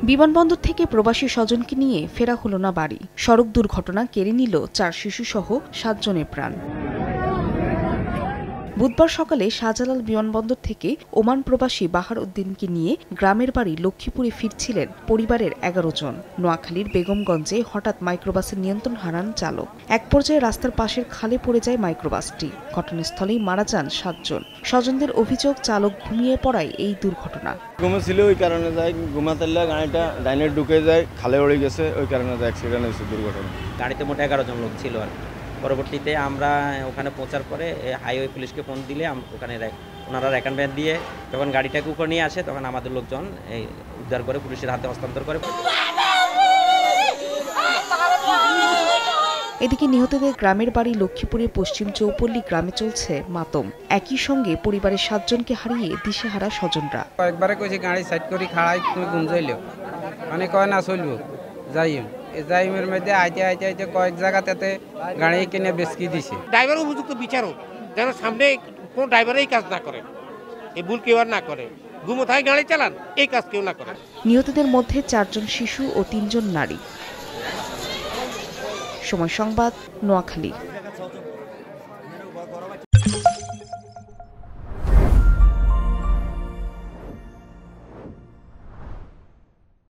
বিমানবন্দর থেকে প্রবাসী স্বজনকে নিয়ে ফেরা হলো না বাড়ি। সড়ক দুর্ঘটনা কেড়ে নিল 4 শিশুসহ 7 জনের প্রাণ। বুধবার সকালে শাহজালাল বিমানবন্দর থেকে ওমান প্রবাসী বাহার উদ্দিনকে নিয়ে গ্রামের বাড়ি লক্ষ্মীপুরে ফিরছিলেন পরিবারের 11 জন। নোয়াখালীর বেগমগঞ্জে হঠাৎ মাইক্রোবাসের নিয়ন্ত্রণ হারান চালক। এক পর্যায়ে রাস্তার পাশের খালে পড়ে যায় মাইক্রোবাসটি। ঘটনাস্থলেই মারা যান 7 জন। স্বজনদের অভিযোগ, চালক ঘুমিয়ে পড়ায় এই দুর্ঘটনা। ঘুমেছিল, ওই কারণে যায় ঘুমাতে গাড়িটা ডাইনে ঢুকে যায়, খালে উড়ে গেছে, ওই কারণে অ্যাক্সিডেন্ট হয়েছে, দুর্ঘটনা। গাড়িতে মোট 11 জন লোক ছিল আর পরবর্তীতে আমরা ওখানে পৌঁছার পরে হাইওয়ে পুলিশকে ফোন দিলে ওখানে ওনারা রেকন ভ্যান দিয়ে যখন গাড়িটাকে উপর নিয়ে আসে তখন আমাদের লোকজন উদ্ধার করে পুলিশের হাতে হস্তান্তর করে। এদিকে নিহতদের গ্রামের বাড়ি লক্ষ্মীপুরের পশ্চিম চৌপল্লী গ্রামে চলছে মাতম। একই সঙ্গে পরিবারের 7 জনকে হারিয়ে দিশেহারা স্বজনরা। কয়েকবারে কইছি গাড়ি সাইড করে খাড়াই তুমি ঘুম যাইল, মানে কয় না চলব যাইম। যাইমের মধ্যে আইতে আইতে আইতে কয়েক জায়গাতে গাড়ি কিনে বেচকি দিছে। ড্রাইভার উপযুক্ত বিচারও যেন সামনে কোনো ড্রাইভার এই কাজ না করে, এই ভুল কেউ আর না করে, ঘুমো থাকে গাড়ি চালান, এই কাজ কেউ না করে। নিহতদের মধ্যে 4 জন শিশু ও 3 জন নারী। সময় সংবাদ, নোয়াখালী।